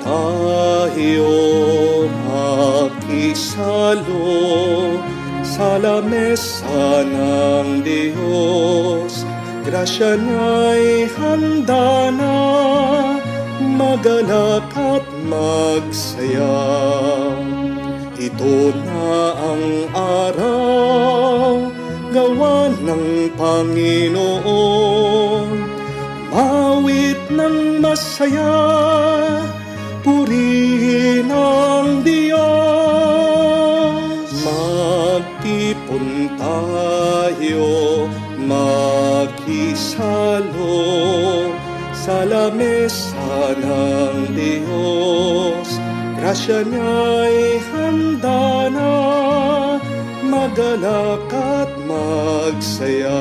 tayo makisalo sa lamesa ng Diyos. Grasya niya'y handa na, magalak at magsaya. Ito na ang araw, gawa ng Panginoon. Mawit ng masaya, purihin ang Diyos. Magtipon tayo, makisalo sa lamesa ng Diyos. Grasya niya'y handa na, magalak at magsaya.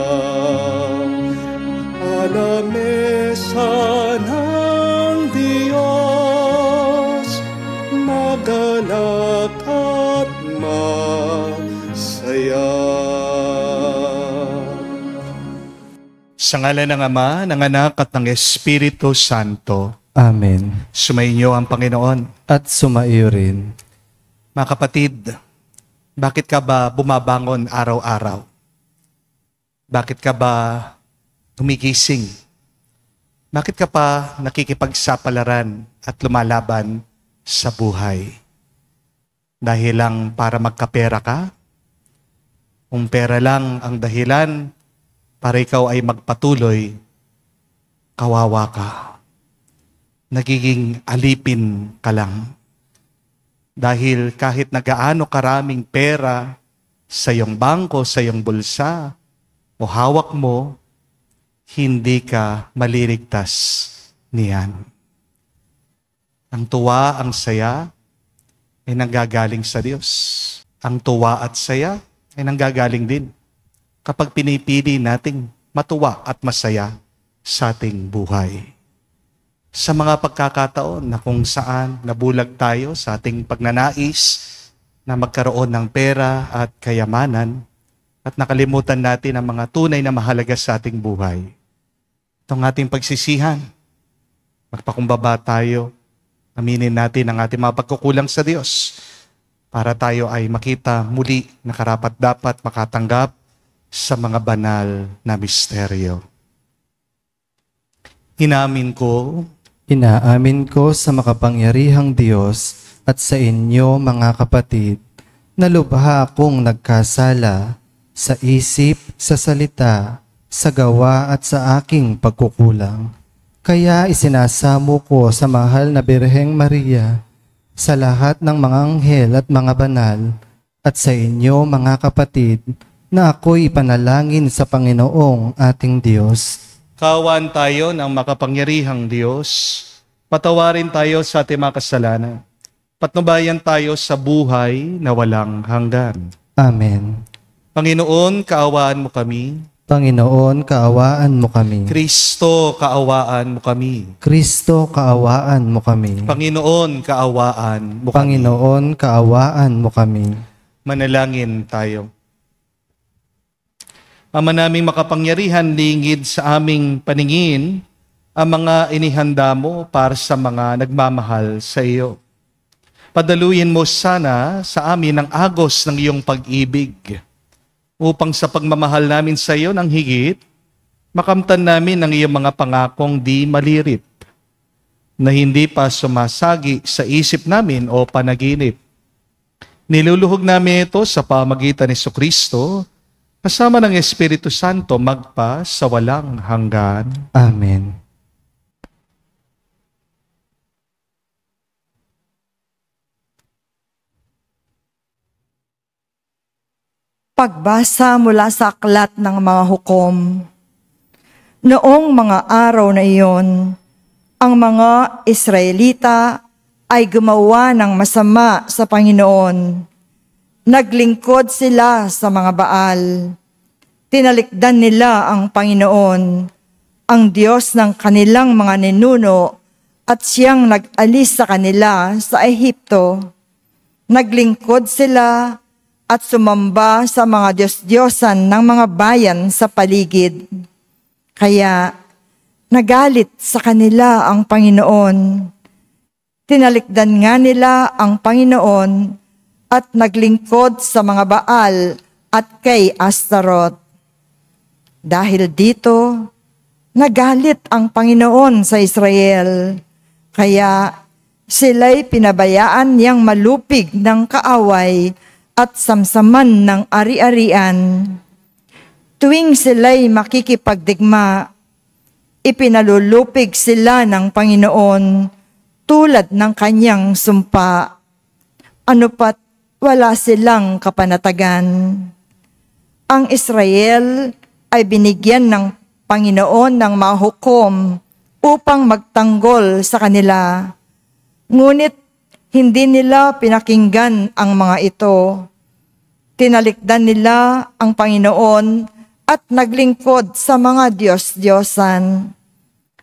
Lamesa ng Diyos, magalak at masaya. Sa ngalan ng Ama, ng Anak at ng Espiritu Santo. Amen. Sumainyo ang Panginoon. At sumaiyo rin. Mga kapatid, bakit ka ba bumabangon araw-araw? Bakit ka ba gumigising? Bakit ka pa nakikipagsapalaran at lumalaban sa buhay? Dahil lang para magkapera ka? Kung pera lang ang dahilan para ikaw ay magpatuloy, kawawa ka. Nagiging alipin ka lang. Dahil kahit na gaano karaming pera sa iyong bangko, sa iyong bulsa, o hawak mo, hindi ka maliligtas niyan. Ang tuwa, ang saya ay nanggagaling sa Diyos. Ang tuwa at saya ay nanggagaling din kapag pinipili nating matuwa at masaya sa ating buhay. Sa mga pagkakataon na kung saan nabulag tayo sa ating pagnanais na magkaroon ng pera at kayamanan at nakalimutan natin ang mga tunay na mahalaga sa ating buhay. Itong ating pagsisihan, magpakumbaba tayo, aminin natin ang ating mga pagkukulang sa Diyos para tayo ay makita muli na karapat-dapat makatanggap sa mga banal na misteryo. Inaamin ko sa makapangyarihang Diyos at sa inyo mga kapatid na lubha akong nagkasala sa isip, sa salita, sa gawa at sa aking pagkukulang. Kaya isinasamo ko sa mahal na Birheng Maria, sa lahat ng mga anghel at mga banal, at sa inyo mga kapatid, na ako'y ipanalangin sa Panginoong ating Diyos. Kaawaan tayo ng makapangyarihang Diyos. Patawarin tayo sa ating mga kasalanan. Patnubayan tayo sa buhay na walang hanggan. Amen. Panginoon, kaawaan mo kami. Panginoon, kaawaan mo kami. Kristo, kaawaan mo kami. Kristo, kaawaan mo kami. Panginoon, kaawaan mo kami. Panginoon, kaawaan mo kami. Manalangin tayo. Ama naming makapangyarihan, lingid sa aming paningin ang mga inihanda mo para sa mga nagmamahal sa iyo. Padaluyin mo sana sa amin ang agos ng iyong pag-ibig, upang sa pagmamahal namin sa iyo ng higit, makamtan namin ang iyong mga pangakong di malirit, na hindi pa sumasagi sa isip namin o panaginip. Niluluhog namin ito sa pamagitan ni Jesucristo, kasama ng Espiritu Santo magpa sa walang hanggan. Amen. Pagbasa mula sa aklat ng mga hukom. Noong mga araw na iyon, ang mga Israelita ay gumawa ng masama sa Panginoon. Naglingkod sila sa mga Baal. Tinalikdan nila ang Panginoon, ang Diyos ng kanilang mga ninuno, at siyang nag-alis sa kanila sa Ehipto. Naglingkod sila at sumamba sa mga Diyos-Diyosan ng mga bayan sa paligid. Kaya nagalit sa kanila ang Panginoon. Tinalikdan nga nila ang Panginoon at naglingkod sa mga Baal at kay Astaroth. Dahil dito, nagalit ang Panginoon sa Israel, kaya sila'y pinabayaan niyang malupig ng kaaway at samsaman ng ari-arian. Tuwing sila'y makikipagdigma, ipinalulupig sila ng Panginoon tulad ng kanyang sumpa. Ano pat wala silang kapanatagan. Ang Israel ay binigyan ng Panginoon ng mga hukom upang magtanggol sa kanila. Ngunit hindi nila pinakinggan ang mga ito. Tinalikdan nila ang Panginoon at naglingkod sa mga Diyos-Diyosan.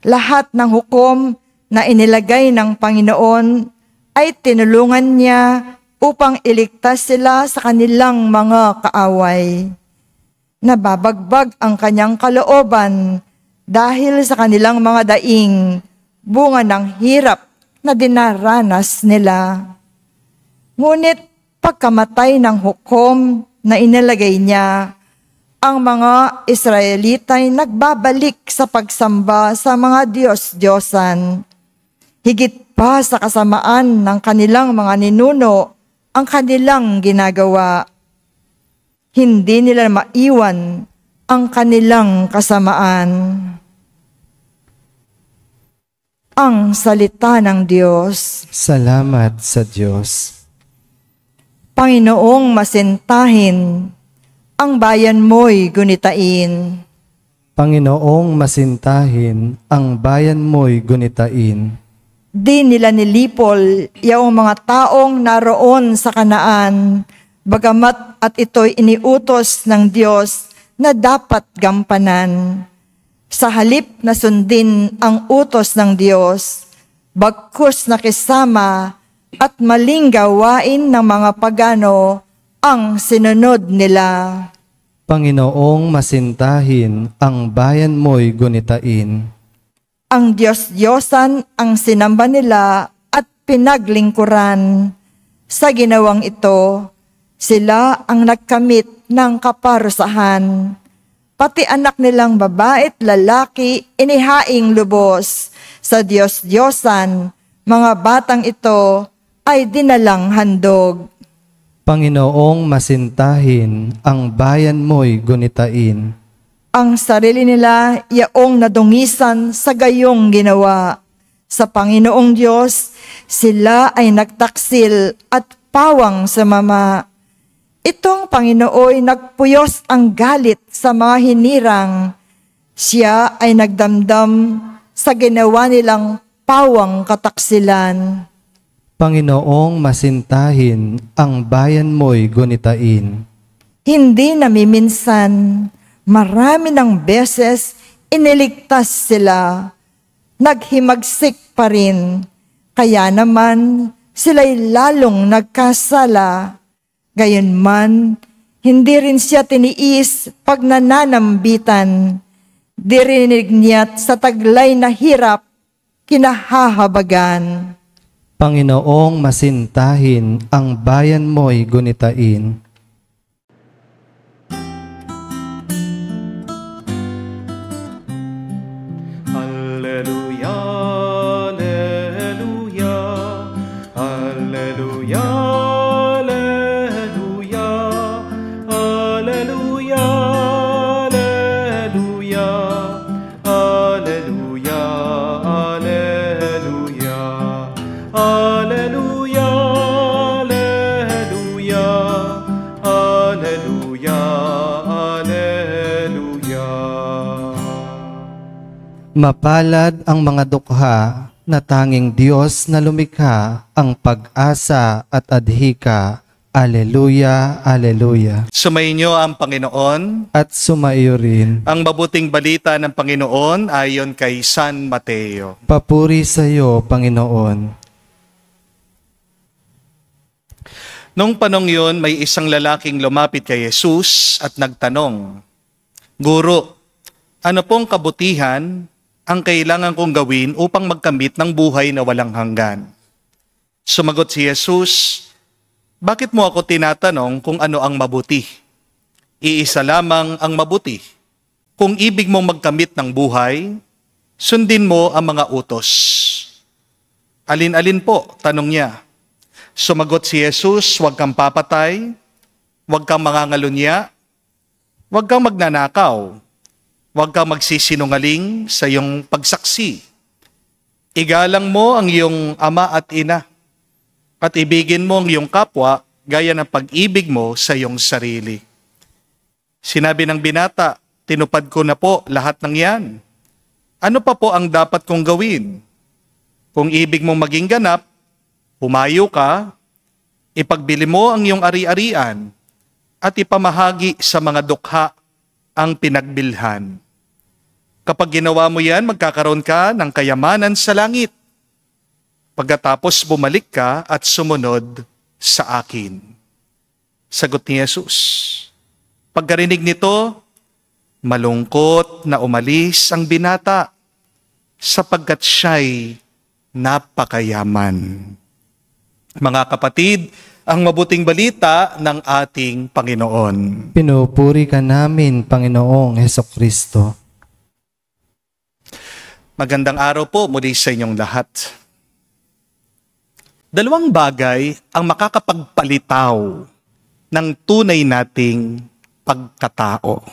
Lahat ng hukom na inilagay ng Panginoon ay tinulungan niya upang iligtas sila sa kanilang mga kaaway. Nababagbag ang kanyang kalooban dahil sa kanilang mga daing, bunga ng hirap na dinaranas nila. Ngunit pagkamatay ng hukom na inilagay niya, ang mga Israelita ay nagbabalik sa pagsamba sa mga Diyos-Diyosan. Higit pa sa kasamaan ng kanilang mga ninuno ang kanilang ginagawa. Hindi nila maiwan ang kanilang kasamaan. Ang salita ng Diyos. Salamat sa Diyos. Panginoong masintahin, ang bayan mo'y gunitain. Panginoong masintahin, ang bayan mo'y gunitain. Di nila nilipol yaong mga taong naroon sa Kanaan, bagamat at ito'y iniutos ng Diyos na dapat gampanan. Sa halip na sundin ang utos ng Diyos, bagkus nakisama at maling gawain ng mga pagano ang sinunod nila. Panginoong masintahin, ang bayan mo'y gunitain. Ang Diyos-Diyosan ang sinamba nila at pinaglingkuran. Sa ginawang ito, sila ang nagkamit ng kaparusahan. Pati anak nilang babae at lalaki inihaing lubos. Sa Diyos-Diyosan, mga batang ito ay dinalang handog. Panginoong masintahin, ang bayan mo'y gunitain. Ang sarili nila yaong nadungisan sa gayong ginawa. Sa Panginoong Diyos, sila ay nagtaksil at pawang sa mama. Itong Panginooy nagpuyos ang galit sa mga hinirang. Siya ay nagdamdam sa ginawa nilang pawang kataksilan. Panginoong masintahin, ang bayan mo'y gunitain. Hindi namiminsan, marami ng beses iniligtas sila. Naghimagsik pa rin, kaya naman sila'y lalong nagkasala. Gayunman, hindi rin siya tiniis pag nananambitan. Dirinig niya't sa taglay na hirap, kinahahabagan. Panginoong masintahin, ang bayan mo'y gunitain. Alleluia, alleluia, alleluia, alleluia, alleluia, alleluia, alleluia, alleluia, alleluia, alleluia, alleluia, alleluia. Mapalad ang mga dukha na tanging Diyos na lumikha, ang pag-asa at adhika. Aleluya, aleluya. Sumainyo ang Panginoon. At sumaiyo rin. Ang mabuting balita ng Panginoon ayon kay San Mateo. Papuri sa iyo, Panginoon. Noong panong yun, may isang lalaking lumapit kay Jesus at nagtanong, Guro, ano pong kabutihan ang kailangan kong gawin upang magkamit ng buhay na walang hanggan? Sumagot si Jesus, bakit mo ako tinatanong kung ano ang mabuti? Iisa lamang ang mabuti. Kung ibig mong magkamit ng buhay, sundin mo ang mga utos. Alin-alin po? Tanong niya. Sumagot si Jesus, huwag kang papatay, huwag kang mangangalunya, huwag kang magnanakaw, huwag kang magsisinungaling sa iyong pagsaksi. Igalang mo ang iyong ama at ina, at ibigin mo ang iyong kapwa gaya ng pag-ibig mo sa iyong sarili. Sinabi ng binata, tinupad ko na po lahat ng yan. Ano pa po ang dapat kong gawin? Kung ibig mong maging ganap, humayo ka, ipagbili mo ang iyong ari-arian, at ipamahagi sa mga dukha ang pinagbilhan. Kapag ginawa mo yan, magkakaroon ka ng kayamanan sa langit. Pagkatapos bumalik ka at sumunod sa akin. Sagot ni Jesus. Pagkarinig nito, malungkot na umalis ang binata sapagkat siya'y napakayaman. Mga kapatid, ang mabuting balita ng ating Panginoon. Pinupuri ka namin, Panginoong Hesukristo. Magandang araw po muli sa inyong lahat. Dalawang bagay ang makakapagpalitaw ng tunay nating pagkatao.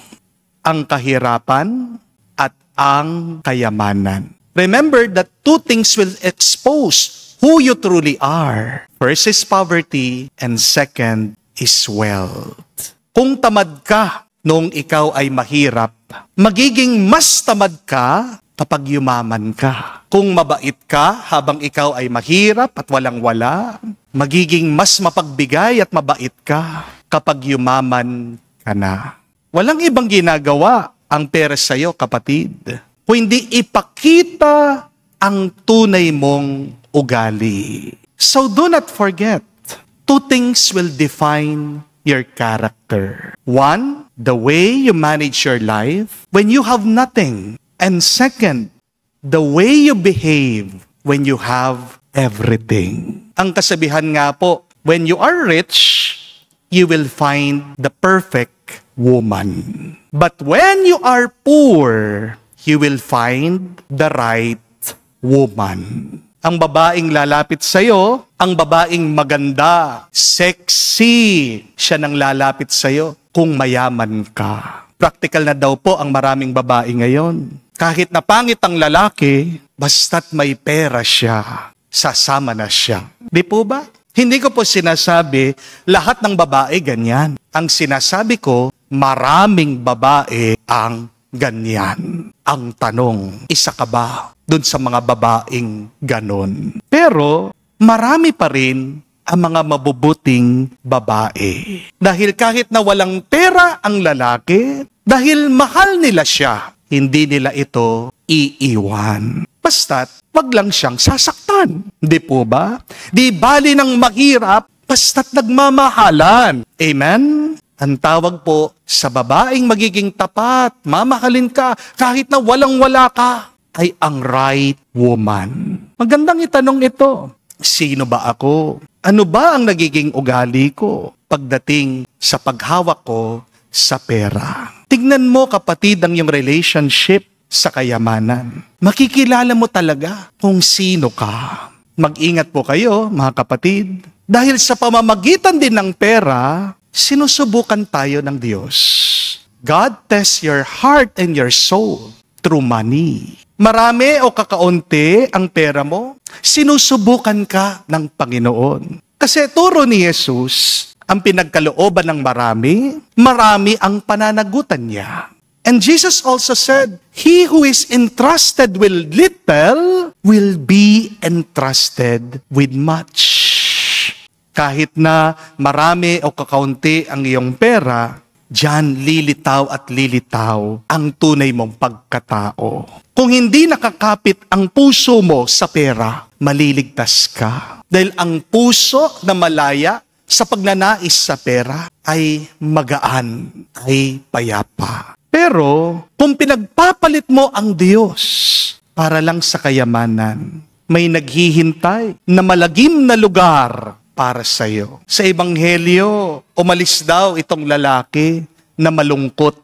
Ang kahirapan at ang kayamanan. Remember that two things will expose who you truly are. First is poverty and second is wealth. Kung tamad ka nung ikaw ay mahirap, magiging mas tamad ka kapag yumaman ka. Kung mabait ka habang ikaw ay mahirap at walang-wala, magiging mas mapagbigay at mabait ka kapag yumaman ka na. Walang ibang ginagawa ang pera sa iyo, kapatid, kundi ipakita ang tunay mong ugali. So do not forget, two things will define your character. One, the way you manage your life when you have nothing. And second, the way you behave when you have everything. Ang kasabihan nga po, when you are rich, you will find the perfect woman. But when you are poor, you will find the right woman. Ang babaeng lalapit sa'yo, ang babaeng maganda, sexy, siya nang lalapit sa'yo kung mayaman ka. Practical na daw po ang maraming babae ngayon. Kahit na pangit ang lalaki, basta't may pera siya, sasama na siya. Di po ba? Hindi ko po sinasabi lahat ng babae ganyan. Ang sinasabi ko, maraming babae ang ganyan. Ang tanong, isa ka ba dun sa mga babaeng ganon? Pero marami pa rin ang mga mabubuting babae. Dahil kahit na walang pera ang lalaki, dahil mahal nila siya, hindi nila ito iiwan. Basta't wag lang siyang sasaktan. Di po ba? Di bali ng mahirap, basta't nagmamahalan. Amen? Ang tawag po sa babaeng magiging tapat, mamahalin ka, kahit na walang-wala ka, ay ang right woman. Magandang itanong ito. Sino ba ako? Ano ba ang nagiging ugali ko pagdating sa paghawak ko sa pera? Tignan mo, kapatid, ang iyong relationship sa kayamanan. Makikilala mo talaga kung sino ka. Mag-ingat po kayo, mga kapatid. Dahil sa pamamagitan din ng pera, sinusubukan tayo ng Diyos. God tests your heart and your soul through money. Marami o kakaunti ang pera mo, sinusubukan ka ng Panginoon. Kasi turo ni Jesus, ang pinagkalooban ng marami, marami ang pananagutan niya. And Jesus also said, he who is entrusted with little will be entrusted with much. Kahit na marami o kakaunti ang iyong pera, diyan lilitaw at lilitaw ang tunay mong pagkatao. Kung hindi nakakapit ang puso mo sa pera, maliligtas ka. Dahil ang puso na malaya sa pagnanais sa pera ay magaan, ay payapa. Pero kung pinagpapalit mo ang Diyos para lang sa kayamanan, may naghihintay na malagim na lugar para sa iyo. Sa Ebanghelyo, umalis daw itong lalaki na malungkot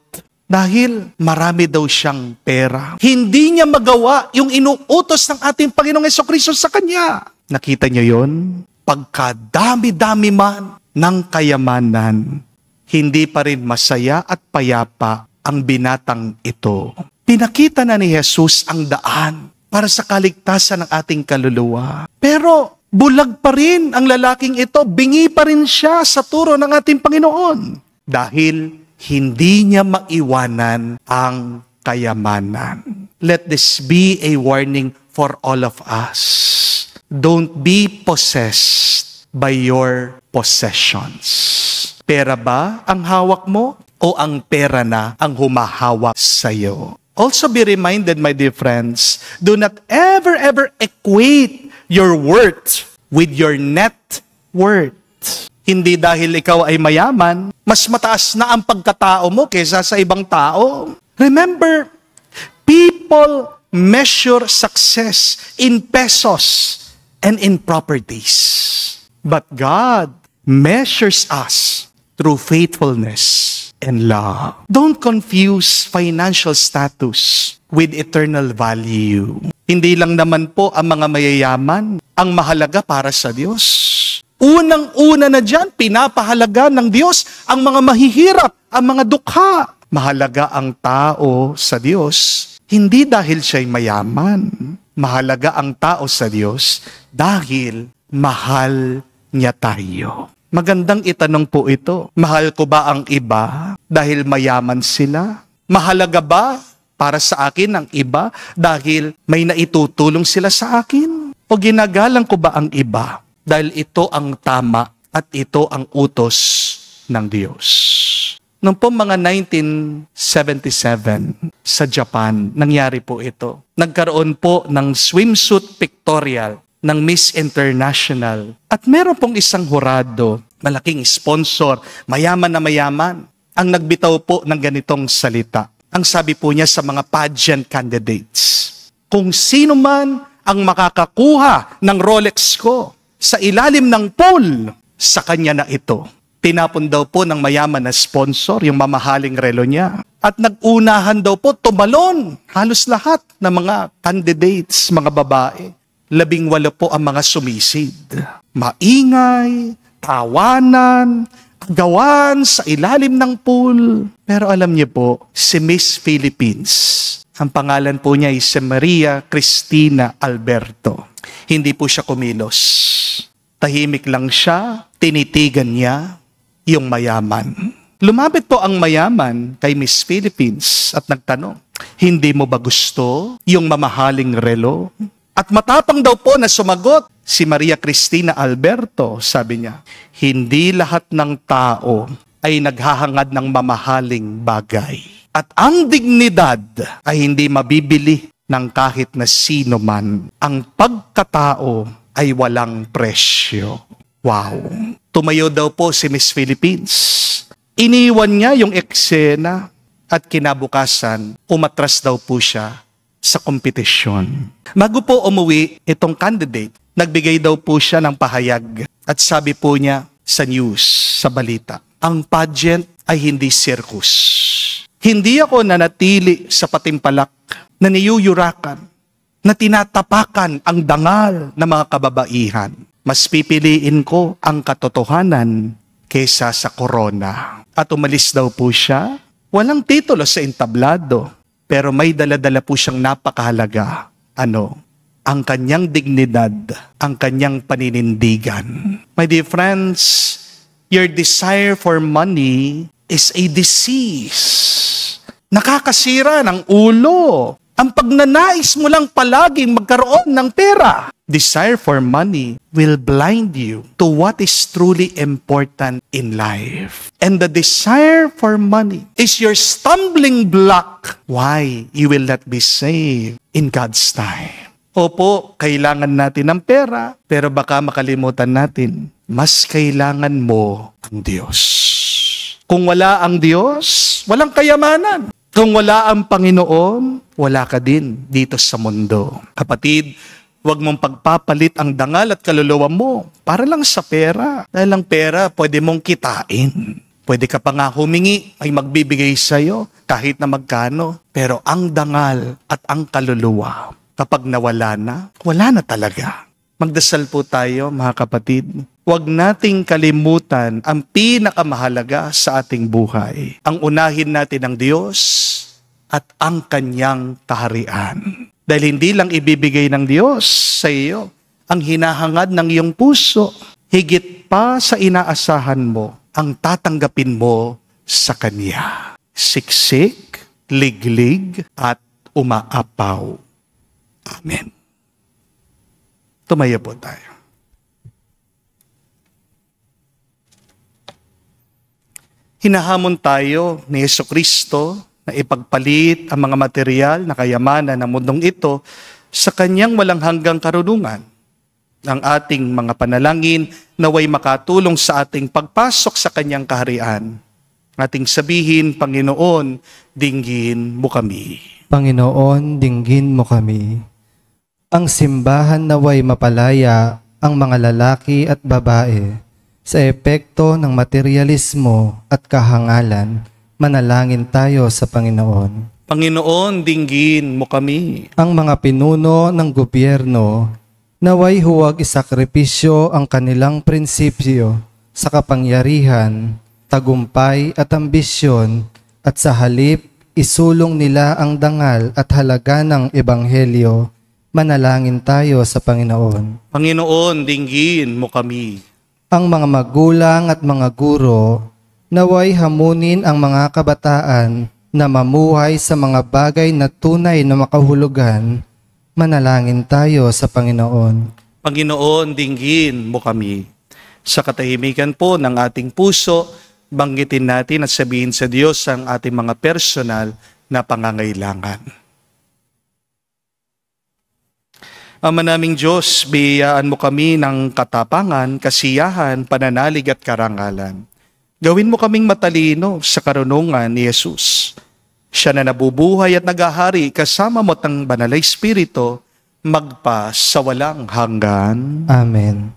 dahil marami daw siyang pera. Hindi niya magawa yung inuutos ng ating Panginoong Jesucristo sa kanya. Nakita niyo yon? Pagkadami-dami man ng kayamanan, hindi pa rin masaya at payapa ang binatang ito. Pinakita na ni Jesus ang daan para sa kaligtasan ng ating kaluluwa. Pero bulag pa rin ang lalaking ito, bingi pa rin siya sa turo ng ating Panginoon. Dahil hindi niya maiwanan ang kayamanan. Let this be a warning for all of us. Don't be possessed by your possessions. Pera ba ang hawak mo o ang pera na ang humahawak sa iyo? Also be reminded, my dear friends, do not ever equate your worth with your net worth. Hindi dahil ikaw ay mayaman, mas mataas na ang pagkatao mo kaysa sa ibang tao. Remember, people measure success in pesos and in properties. But God measures us through faithfulness and love. Don't confuse financial status with eternal value. Hindi lang naman po ang mga mayayaman ang mahalaga para sa Diyos. Unang-una na dyan, pinapahalaga ng Diyos ang mga mahihirap, ang mga dukha. Mahalaga ang tao sa Diyos, hindi dahil siya'y mayaman. Mahalaga ang tao sa Diyos dahil mahal niya tayo. Magandang itanong po ito. Mahal ko ba ang iba dahil mayaman sila? Mahalaga ba para sa akin ang iba dahil may naitutulong sila sa akin? O ginagalang ko ba ang iba dahil ito ang tama at ito ang utos ng Diyos? Noong po mga 1977 sa Japan, nangyari po ito. Nagkaroon po ng swimsuit pictorial ng Miss International. At meron pong isang hurado, malaking sponsor, mayaman na mayaman, ang nagbitaw po ng ganitong salita. Ang sabi po niya sa mga pageant candidates, kung sino man ang makakakuha ng Rolex ko sa ilalim ng pool, sa kanya na ito. Tinapon daw po ng mayaman na sponsor yung mamahaling relo niya. At nag-unahan daw po tumalon halos lahat ng mga candidates, mga babae. 18 po ang mga sumisid. Maingay, tawanan, agawan sa ilalim ng pool. Pero alam niyo po, si Miss Philippines, ang pangalan po niya ay si Maria Cristina Alberto. Hindi po siya kumilos. Tahimik lang siya, tinitigan niya yung mayaman. Lumapit po ang mayaman kay Miss Philippines at nagtanong, hindi mo ba gusto yung mamahaling relo? At matapang daw po na sumagot si Maria Cristina Alberto, sabi niya, hindi lahat ng tao ay naghahangad ng mamahaling bagay. At ang dignidad ay hindi mabibili ng kahit na sino man. Ang pagkatao ay walang presyo. Wow! Tumayo daw po si Miss Philippines. Iniwan niya yung eksena at kinabukasan, umatras daw po siya sa kompetisyon. Bago po umuwi, itong candidate, nagbigay daw po siya ng pahayag at sabi po niya sa news, sa balita, ang pageant ay hindi circus. Hindi ako nanatili sa patimpalak na niyuyurakan, na tinatapakan ang dangal ng mga kababaihan. Mas pipiliin ko ang katotohanan kesa sa korona. At umalis daw po siya, walang titulo sa entablado, pero may dala-dala po siyang napakahalaga. Ang kanyang dignidad, ang kanyang paninindigan. My dear friends, your desire for money is a disease. Nakakasira ng ulo. Ang pagnanais mo lang palaging magkaroon ng pera. Desire for money will blind you to what is truly important in life. And the desire for money is your stumbling block. Why you will not be saved in God's time. Opo, kailangan natin ng pera, pero baka makalimutan natin, mas kailangan mo ang Diyos. Kung wala ang Diyos, walang kayamanan. Kung wala ang Panginoon, wala ka din dito sa mundo. Kapatid, Huwag mong pagpapalit ang dangal at kaluluwa mo para lang sa pera. Dahil ang pera, pwede mong kitain. Pwede ka pa nga humingi, ay magbibigay sa'yo kahit na magkano. Pero ang dangal at ang kaluluwa, kapag nawala na, wala na talaga. Magdasal po tayo, mga kapatid. Huwag nating kalimutan ang pinakamahalaga sa ating buhay. Ang unahin natin ang Diyos at ang Kanyang kaharian. Dahil hindi lang ibibigay ng Diyos sa iyo ang hinahangad ng iyong puso, higit pa sa inaasahan mo, ang tatanggapin mo sa Kanya. Siksik, liglig, at umaapaw. Amen. Tumayo po tayo. Hinahamon tayo ni Jesucristo na ipagpalit ang mga material na kayamanan ng mundong ito sa Kanyang walang hanggang karunungan. Ang ating mga panalangin naway makatulong sa ating pagpasok sa Kanyang kaharian. Ating sabihin, Panginoon, dinggin mo kami. Panginoon, dinggin mo kami. Ang simbahan naway mapalaya ang mga lalaki at babae sa epekto ng materialismo at kahangalan. Manalangin tayo sa Panginoon. Panginoon, dinggin mo kami. Ang mga pinuno ng gobyerno naway huwag isakripisyo ang kanilang prinsipyo sa kapangyarihan, tagumpay at ambisyon at sa halip isulong nila ang dangal at halaga ng Ebanghelyo. Manalangin tayo sa Panginoon. Panginoon, dinggin mo kami. Ang mga magulang at mga guro naway hamunin ang mga kabataan na mamuhay sa mga bagay na tunay na makahulugan. Manalangin tayo sa Panginoon. Panginoon, dinggin mo kami. Sa katahimikan po ng ating puso, banggitin natin at sabihin sa Diyos ang ating mga personal na pangangailangan. Ama naming Diyos, biyayaan mo kami ng katapangan, kasiyahan, pananalig at karangalan. Gawin mo kaming matalino sa karunungan ni Jesus. Siya na nabubuhay at nagahari kasama mo ng Banal na Espiritu, magpa sa walang hanggan. Amen.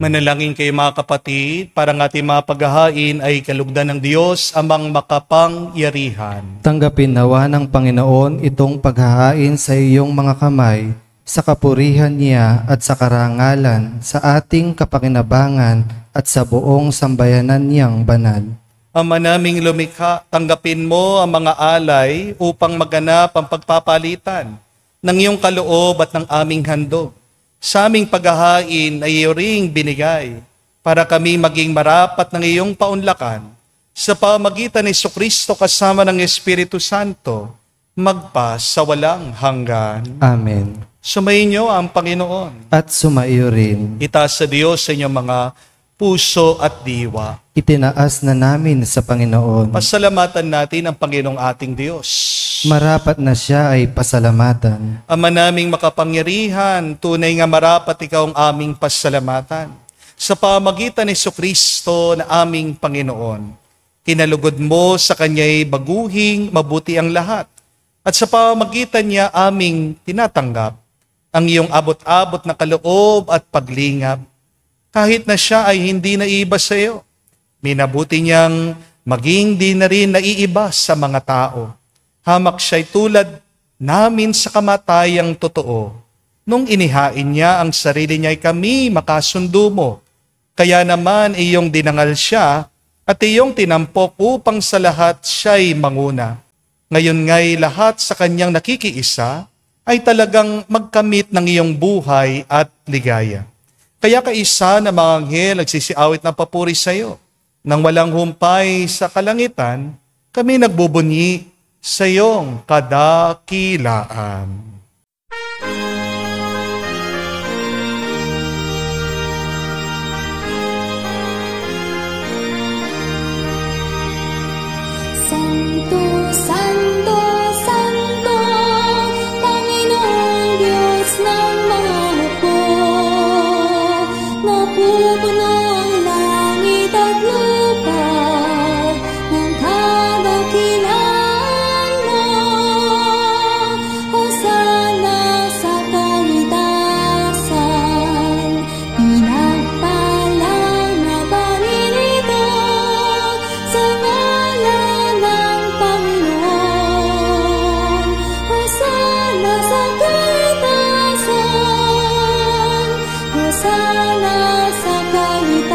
Manalangin kayo mga kapatid, para ng ating mga paghahain ay kalugdan ng Diyos amang makapangyarihan. Tanggapin nawa ng Panginoon itong paghahain sa iyong mga kamay, sa kapurihan niya at sa karangalan, sa ating kapakinabangan at sa buong sambayanan niyang banal. Ama naming lumikha, tanggapin mo ang mga alay upang maganap ang pagpapalitan ng iyong kaloob at ng aming handog. Sa aming paghahain ay iyo ring binigay para kami maging marapat ng iyong paunlakan sa pamagitan ni Jesucristo kasama ng Espiritu Santo, magpa sa walang hanggan. Amen. Sumayin niyo ang Panginoon. At sumaiyo rin. Itaas sa Diyos sa inyong mga puso at diwa. Itinaas na namin sa Panginoon. Pasalamatan natin ang Panginoong ating Diyos. Marapat na siya ay pasalamatan. Ama naming makapangyarihan, tunay nga marapat ikaw ang aming pasalamatan. Sa pamagitan ni Jesucristo na aming Panginoon, kinalugod mo sa Kanya'y baguhing mabuti ang lahat. At sa pamagitan niya aming tinatanggap ang iyong abot-abot na kaloob at paglingap. Kahit na siya ay hindi naiiba sa iyo, minabuti niyang maging di na rin naiiba sa mga tao. Hamak siya'y tulad namin sa kamatayang totoo. Nung inihain niya ang sarili niya ay kami makasundo mo. Kaya naman iyong dinangal siya at iyong tinampok upang sa lahat siya'y manguna. Ngayon nga'y lahat sa kanyang nakikiisa ay talagang magkamit ng iyong buhay at ligaya. Kaya kaisa na mga anghel nagsisiawit ng papuri sa iyo. Nang walang humpay sa kalangitan, kami nagbubunyi sa iyong kadakilaan. Santo, Santo, Santo, Panginoong Diyos ng mga hukbo. Napupuno ang langit at lupa ng kadakilaan mo. Hosana sa kaitasan, pinagpalang na Panginoon sa ngalan ng Panginoon. Hosana sa kaitasan, Hosana sa kaitasan.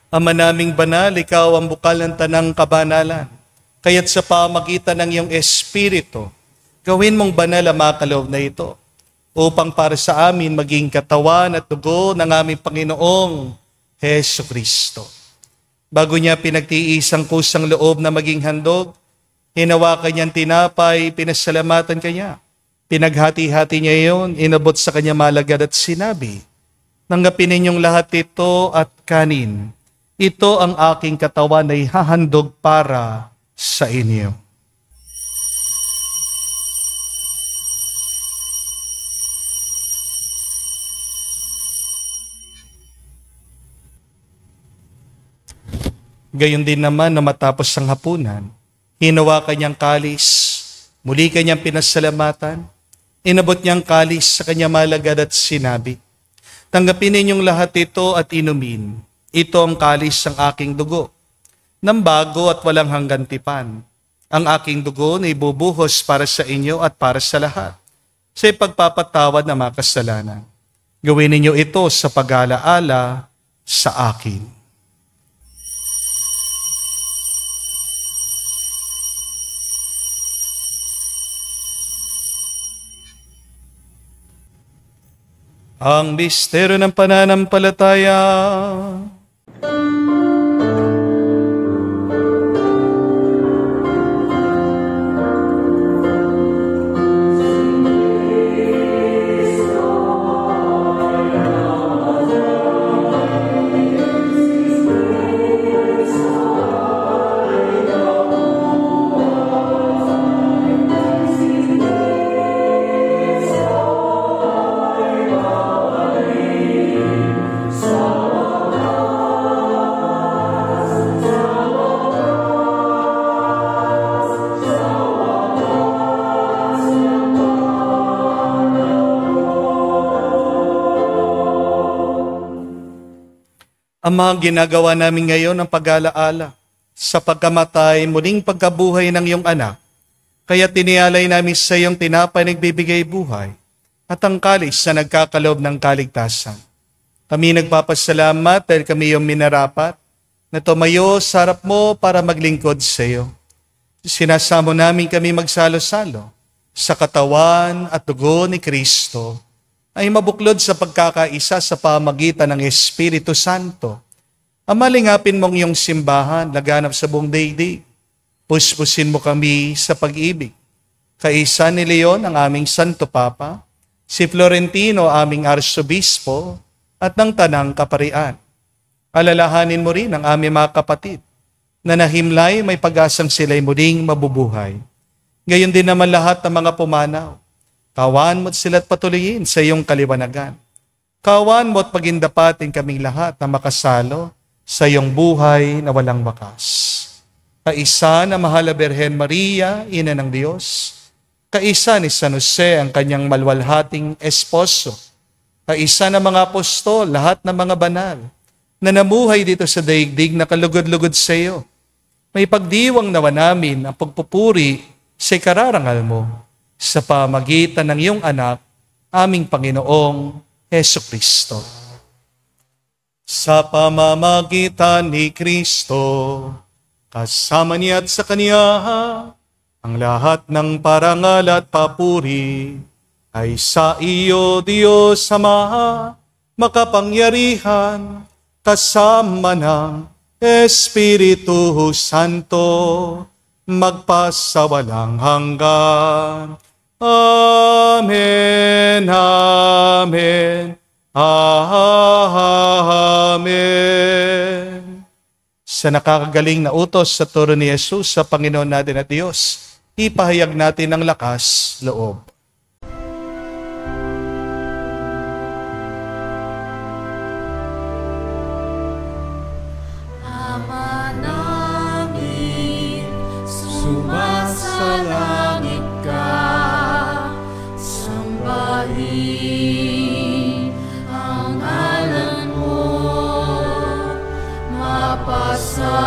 Ama naming banal, ikaw ang bukal ng tanang kabanalan. Kaya't sa pamagitan ng iyong Espiritu, gawin mong banal ang mga kaloob na ito, upang para sa amin maging katawan at dugo ng aming Panginoong Hesu Kristo. Bago niya pinagtiis ang kusang loob na maging handog, hinawakan niyang tinapay, pinasalamatan kanya. Pinaghati-hati niya iyon, inabot sa kanya malagad at sinabi, "Tanggapin ninyong lahat ito at kanin. Ito ang aking katawan na ihahandog para sa inyo." Gayon din naman na matapos ang hapunan, hinawakan niyang kalis, muli kanyang pinasalamatan, inabot niyang kalis sa kanya malagad at sinabi, "Tanggapin ninyong lahat ito at inumin. Ito ang kalis ng aking dugo, ng bago at walang hanggan tipan. Ang aking dugo na ibubuhos para sa inyo at para sa lahat, sa ipagpapatawad ng mga kasalanan. Gawin ninyo ito sa pag-alaala sa akin." Ang misteryo ng pananampalataya. Ang mga ginagawa namin ngayon ng pag-alaala sa pagkamatay, muling pagkabuhay ng iyong anak, kaya tinialay namin sa iyong tinapay nagbibigay buhay at ang kalis na nagkakaloob ng kaligtasan. Kami nagpapasalamat dahil kami iyong minarapat na tumayo sa harap mo para maglingkod sa iyo. Sinasamo namin kami magsalo-salo sa katawan at dugo ni Kristo ay mabuklod sa pagkakaisa sa pamagitan ng Espiritu Santo. Amalingapin mong iyong simbahan, laganap sa buong daigdig. Puspusin mo kami sa pag-ibig. Kaisa ni Leon, ang aming Santo Papa, si Florentino, aming arsobispo, at ng Tanang Kaparian. Alalahanin mo rin ang aming mga kapatid na nahimlay may pag-asang sila'y muling mabubuhay. Gayon din naman lahat ng mga pumanaw. Kawan mo't sila't patuloyin sa iyong kaliwanagan. Kawan mo't pagindapatin kaming lahat na makasalo sa iyong buhay na walang wakas. Kaisa na mahal na Birhen Maria, Ina ng Diyos. Kaisa ni San Jose, ang kanyang malwalhating esposo. Kaisa na mga apostol, lahat ng mga banal, na namuhay dito sa daigdig na kalugod-lugod sa iyo. May pagdiwang nawa namin ang pagpupuri sa ikararangal mo sa pamagitan ng iyong anak, aming Panginoong Hesukristo. Sa pamamagitan ni Kristo, kasama niya at sa Kanya, ang lahat ng parangal at papuri ay sa iyo, Diyos Ama, makapangyarihan, kasama ng Espiritu Santo, magpasawalang hanggan. Amen, amen, amen. Sa nakakagaling na utos sa turo ni Jesus sa Panginoon natin at Diyos, ipahayag natin ang lakas loob. Ama namin, sumasalangit ka, sambahin ang ngalan mo, mapasa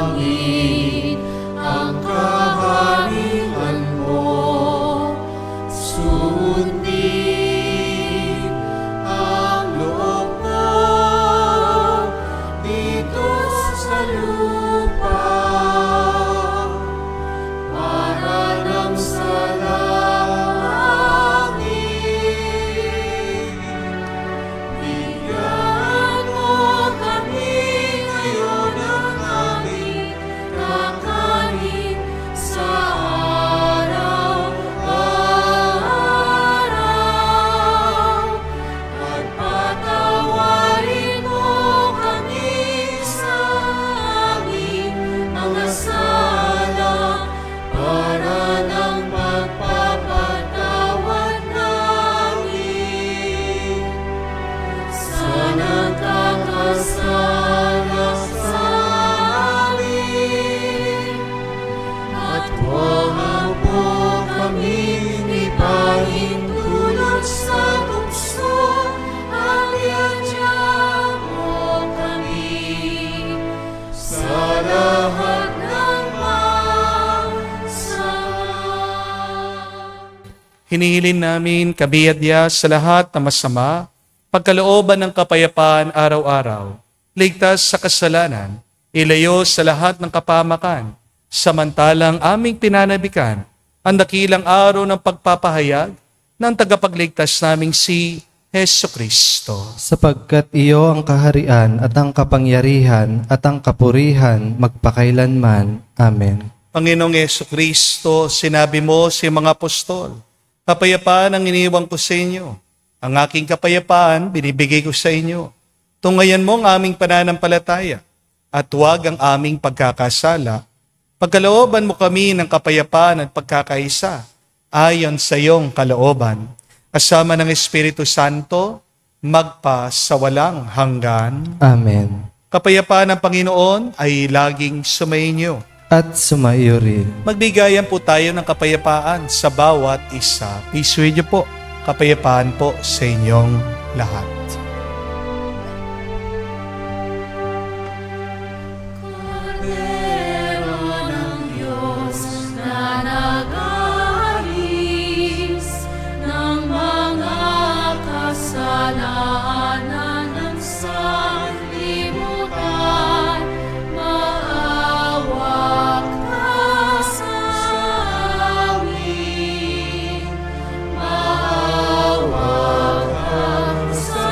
amin ang kaharian mo, sundin ang loob mo dito sa lupa, para nang sa langit. Bigyan mo kami ngayon ng aming kakanin sa araw-araw, at patawarin mo kami sa aming mga sala, para nang magpapatawad namin sa nagkakasala sa amin. At huwag mo kaming ipahintulot sa tukso, at iadya mo kami sa lahat ng masama. Hinihilin namin kabiyadya sa lahat ng masama, pagkalooban ng kapayapaan araw-araw, ligtas sa kasalanan, ilayo sa lahat ng kapamakan, samantalang aming pinanabikan ang dakilang araw ng pagpapahayag ng tagapagligtas naming si Hesukristo. Sapagkat iyo ang kaharian at ang kapangyarihan at ang kapurihan magpakailanman. Amen. Panginoong Hesukristo, sinabi mo sa mga apostol, kapayapaan ang iniwang ko sa inyo. Ang aking kapayapaan binibigay ko sa inyo. Tungayan mo ang aming pananampalataya at huwag ang aming pagkakasala. Pagkalooban mo kami ng kapayapaan at pagkakaisa ayon sa iyong kalooban. Kasama ng Espiritu Santo, magpa sa walang hanggan. Amen. Kapayapaan ng Panginoon ay laging sumainyo. At sumaiyo rin. Magbigayan po tayo ng kapayapaan sa bawat isa. Peace with you po. Kapayapaan po sa inyong lahat. Kordero ng Diyos na nag-aalis ng mga kasalanan ng sanlibutan, maawa ka sa amin, maawa ka sa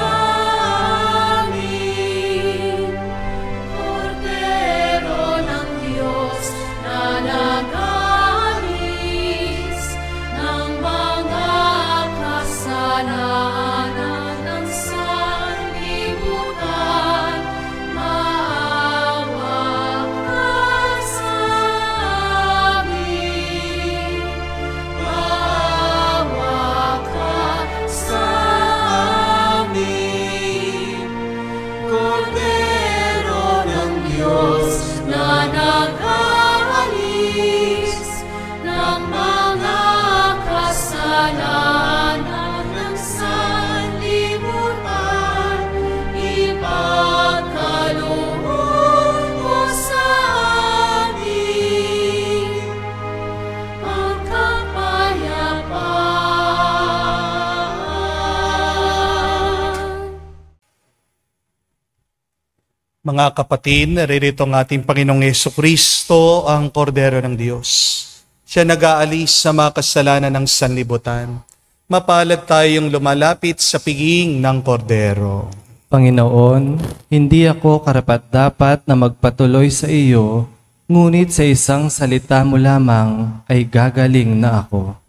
Mga kapatid, naririto ang ating Panginoong Jesucristo, ang Kordero ng Diyos. Siya nag-aalis sa mga kasalanan ng sanlibutan. Mapalad tayong lumalapit sa piging ng Kordero. Panginoon, hindi ako karapat-dapat na magpatuloy sa iyo, ngunit sa isang salita mo lamang ay gagaling na ako.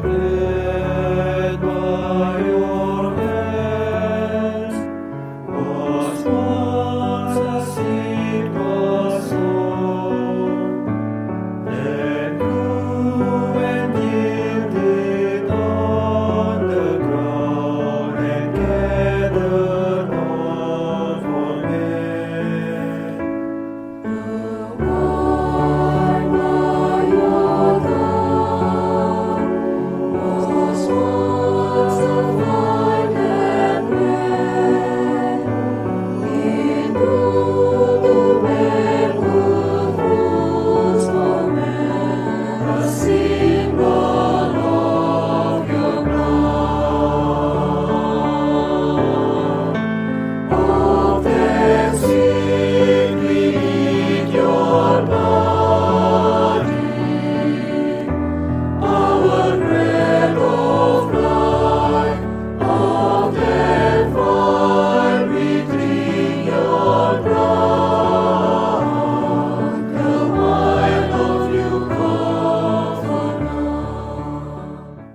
Bread by your hands was once a seed was sown, then grew and yielded on the ground and gathered all for men.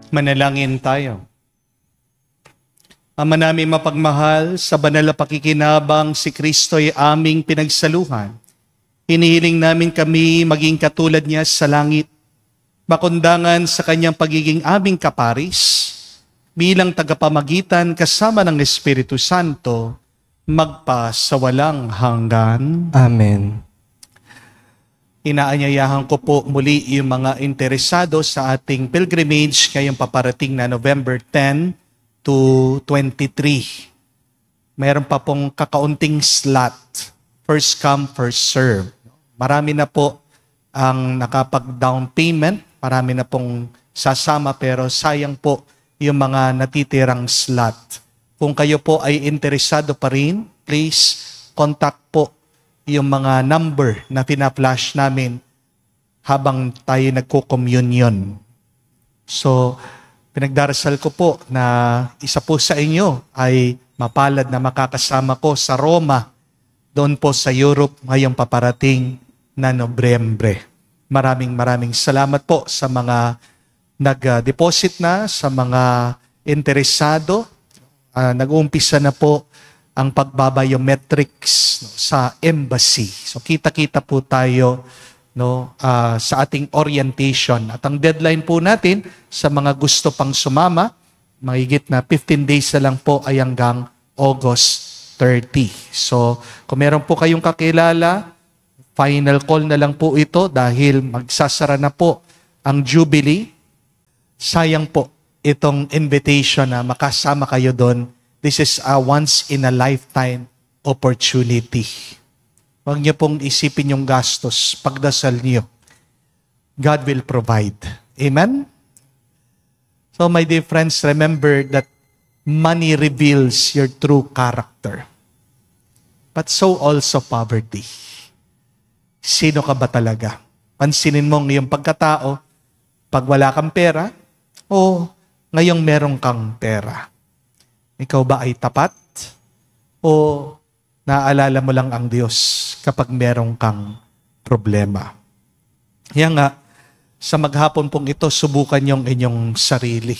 Manalangin tayo. Ama namin mapagmahal, sa banal na pakikinabang si Kristo ay aming pinagsaluhan. Hinihiling namin kami maging katulad niya sa langit, makundangan sa kanyang pagiging aming kaparis, bilang tagapamagitan kasama ng Espiritu Santo, magpa sa walang hanggan. Amen. Inaanyayahan ko po muli yung mga interesado sa ating pilgrimage ngayong paparating na November 10 to 23. Mayroon pa pong kakaunting slot. First come, first serve. Marami na po ang nakapag-down payment. Marami na pong sasama pero sayang po yung mga natitirang slot. Kung kayo po ay interesado pa rin, please contact po yung mga number na pina-flash namin habang tayo nagko-communion. So, pinagdarasal ko po na isa po sa inyo ay mapalad na makakasama ko sa Roma, doon po sa Europe ngayong paparating na Nobyembre. Maraming salamat po sa mga nag-deposit na, sa mga interesado. Nag-uumpisa na po ang pagbabiometrics sa embassy. So kita-kita po tayo sa ating orientation. At ang deadline po natin sa mga gusto pang sumama, mahigit na 15 days na lang po ay hanggang August 30. So kung meron po kayong kakilala, final call na lang po ito dahil magsasara na po ang Jubilee. Sayang po itong invitation na makasama kayo doon. This is a once-in-a-lifetime opportunity. Huwag niyo pong isipin yung gastos. Pagdasal niyo. God will provide. Amen? So my dear friends, remember that money reveals your true character. But so also poverty. Sino ka ba talaga? Pansinin mo ngayong pagkatao, pag wala kang pera, o ngayong meron kang pera. Ikaw ba ay tapat? O naaalala mo lang ang Diyos kapag merong kang problema? Kaya nga, sa maghapon pong ito, subukan yung inyong sarili.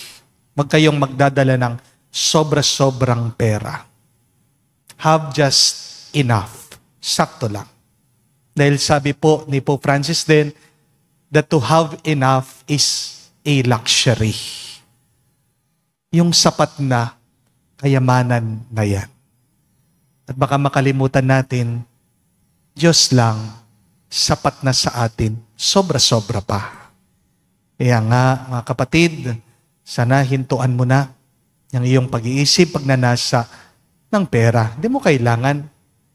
Huwag kayong magdadala ng sobra-sobrang pera. Have just enough. Sakto lang. Dahil sabi po ni Pope Francis din, that to have enough is a luxury. Yung sapat na kayamanan na yan. At baka makalimutan natin, Diyos lang, sapat na sa atin, sobra-sobra pa. Kaya nga, mga kapatid, sana hintuan mo na yung iyong pag-iisip pag nanasa ng pera. Hindi mo kailangan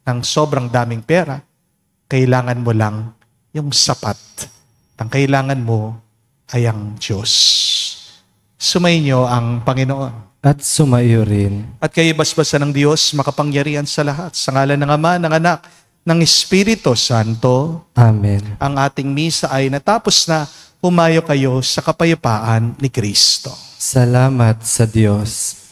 ng sobrang daming pera. Kailangan mo lang yung sapat. Ang kailangan mo ay ang Diyos. Sumainyo ang Panginoon. At sumayo rin. At kayo basbasa ng Diyos, makapangyarihan sa lahat. Sa ngalan ng Ama, ng Anak, ng Espiritu Santo, Amen. ang ating misa ay natapos na. Humayo kayo sa kapayapaan ni Kristo. Salamat sa Diyos.